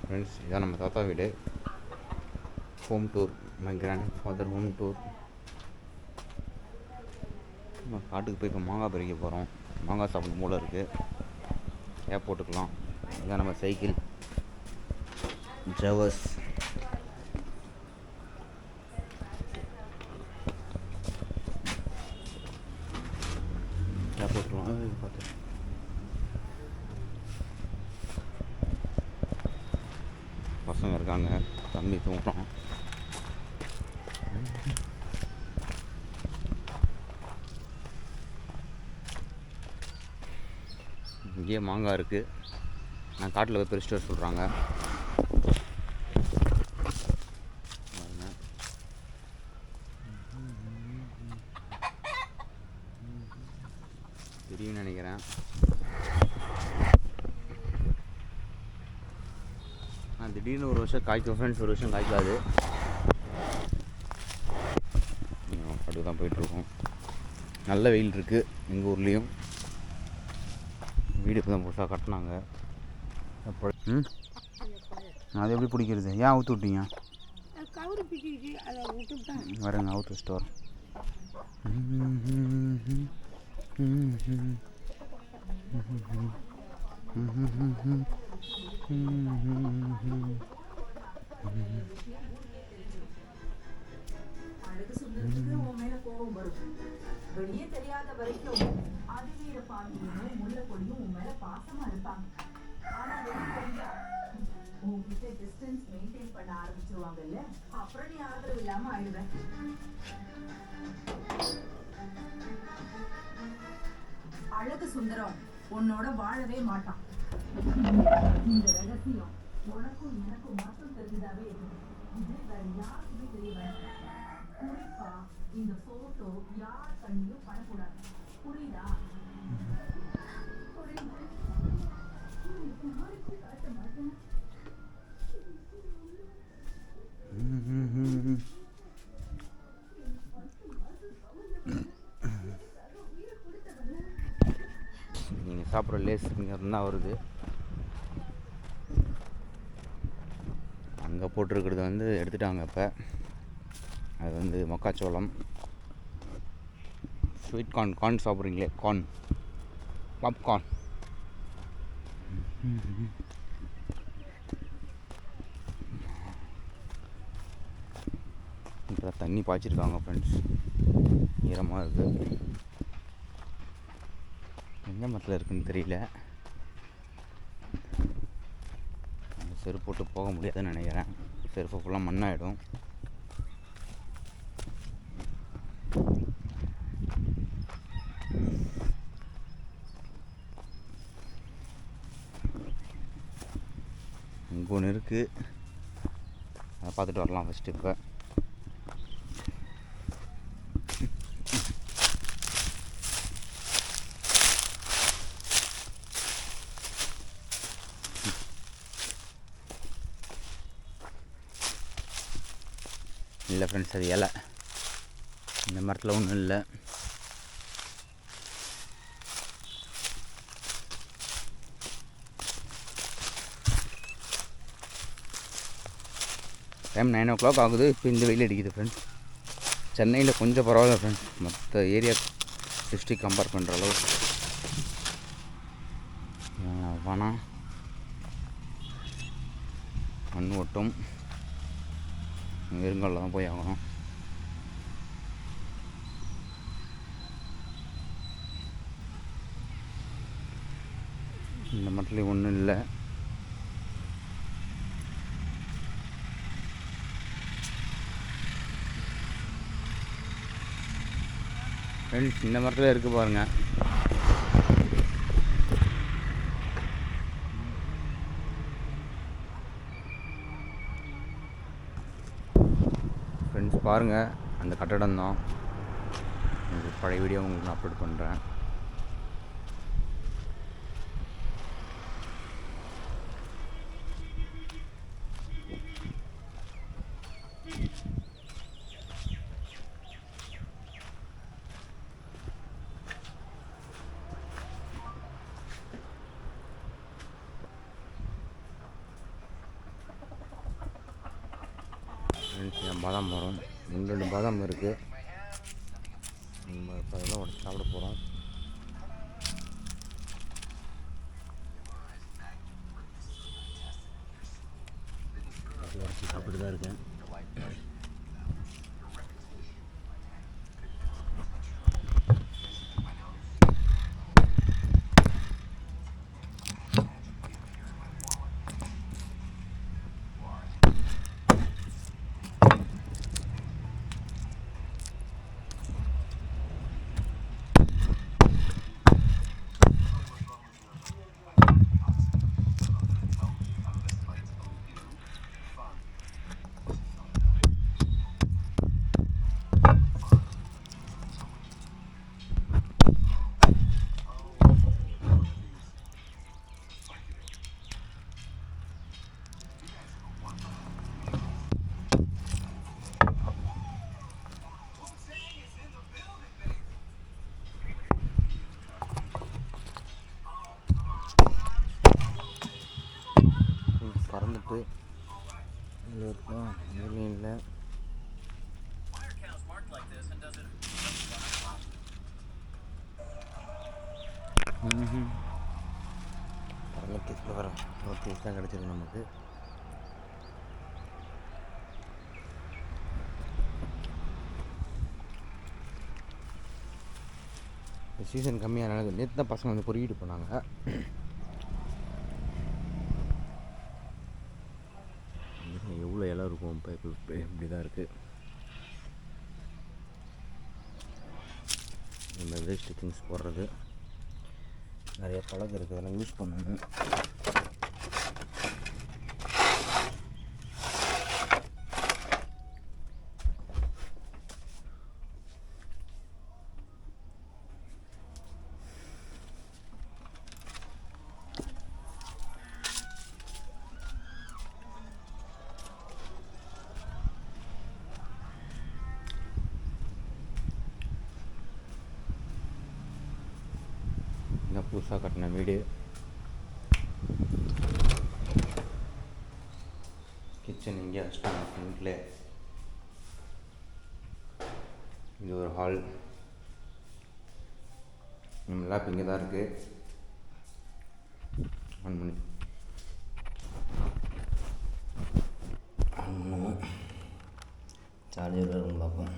Friends, இதான் நம்ம தாத்தா வீடு. Home tour, my grandfather home tour. நம்ம காட்டுக்கு போய் இப்போ மாங்காய் பறிக்க போகிறோம். மாங்காய் சாப்பிடும் போல இருக்குது. கேப் போட்டுக்கலாம். இதுதான் நம்ம சைக்கிள் ஜவஸ். கேப் போட்டுக்கலாம். பார்த்து பசங்க இருக்காங்க. தம்பி தூங்குறோம். இங்கேயே மாங்காய் இருக்குது. நான் காட்டில் போய் பறிச்சுட்டு வர சொல்கிறாங்க. தெரியும்னு நினைக்கிறேன். திடீர்னு ஒரு வருஷம் காய்க்கும் ஃப்ரெண்ட்ஸ், ஒரு வருஷம் காய்க்காது. படுக்கு தான் போயிட்டுருக்கோம். நல்ல வெயில் இருக்குது எங்கள் ஊர்லேயும். வீடு இப்போ தான் புதுசாக கட்டினாங்க. அது எப்படி பிடிக்கிறது? ஏன் அவுத்து விட்டீங்க? வரேங்க, அவுத்து வச்சுட்டு வரேன். வெளியே தெரியாத வரைக்கும் அதிவீர பாண்டியனும் முல்லைக்கொடியும் உன் மேல பாசமா இருப்பாங்க. ஆனா உங்ககிட்ட டிஸ்டன்ஸ் மெயின்டைன் பண்ண ஆரம்பிச்சிருவாங்கல்ல, அப்புறம் நீ ஆதரவு இல்லாம ஆயிடுவேன். அழகு சுந்தரம் உன்னோட வாழவே மாட்டான். இந்த ரகசியம் உனக்கும் எனக்கும் மட்டும் தெரிஞ்சதாவே இருக்கு. இது வேற யாருக்குமே தெரிய வேண்டாம். குறிப்பா இந்த போட்டோ யார் கண்ணியும் படக்கூடாது. புரியுதா? காட்ட மாட்டேன். நீங்கள் சாப்பிட்ற லேஸ் இங்கே இருந்தால் வருது. அங்கே போட்டிருக்கிறது வந்து எடுத்துட்டாங்க. இப்போ அது வந்து மக்காச்சோளம். Sweet corn. கார்ன் சாப்பிட்றீங்களே, கார்ன், பாப்கார்ன். இப்போ தண்ணி பாய்ச்சிருக்காங்க ஃப்ரெண்ட்ஸ். ஈரமாக இருக்குது. எந்த மரத்தில் இருக்குதுன்னு தெரியல. செருப்பு போட்டு போக முடியாதுன்னு நினைக்கிறேன். செருப்பு ஃபுல்லாக மண்ணாயிடும். இங்கே ஒன்று இருக்குது, அதை பார்த்துட்டு வரலாம் ஃபஸ்ட்டு. இப்போ இல்லை ஃப்ரெண்ட்ஸ், அது இலை. இந்த மரத்தில் ஒன்றும் இல்லை. டைம் 9 o'clock ஆகுது. இப்போ இந்த வெயில் அடிக்குது ஃப்ரெண்ட்ஸ். சென்னையில் கொஞ்சம் பரவாயில்ல ஃப்ரெண்ட்ஸ், மற்ற ஏரியா டிஸ்ட்ரிக் கம்பேர் பண்ணுற அளவு. வேணாம், மண் ஓட்டும். வெறுங்காலில் தான் போய் ஆகணும். இந்த மரத்துலேயும் ஒன்றும் இல்லை. ஃப்ரெண்ட்ஸ், இந்த மரத்தில் இருக்குது பாருங்கள். ஃப்ரெண்ட்ஸ் பாருங்கள், அந்த கட்டடம் தான். உங்களுக்கு பழைய வீடியோ உங்களுக்கு நான் அப்லோட் பண்ணுறேன். என் பாதாம் மரம் 2 பாதாம் இருக்குது. நம்ம இப்போ அதெல்லாம் உடச்சி சாப்பிட போகிறோம். உடச்சி சாப்பிட்டு தான் இருக்கேன். பறந்துட்டு இதில் இருக்கும், இதுலேயும் இல்லை. பறந்துட்டு வர ஒரு பீஸ் தான் கிடச்சிருக்கு நமக்கு. சீசன் கம்மியானால நேற்று தான் பசங்க வந்து பொறிக்கிட்டு போனாங்க. எவ்வளோ இலை இருக்கும் இப்போ இப்படி தான் இருக்குது. இந்த வேஸ்ட் திங்ஸ் போடுறது நிறைய பழகு இருக்குது, அதெல்லாம் யூஸ் பண்ணணும். புதுசாக கட்டின வீடு, கிச்சன் இங்கே வச்சுட்டாங்க ஃப்ரண்ட்ல. இது ஒரு ஹால். நம்ம லேப் இங்கே தான் இருக்குது. ஆன் பண்ணி சார்ஜர் பார்ப்போம்.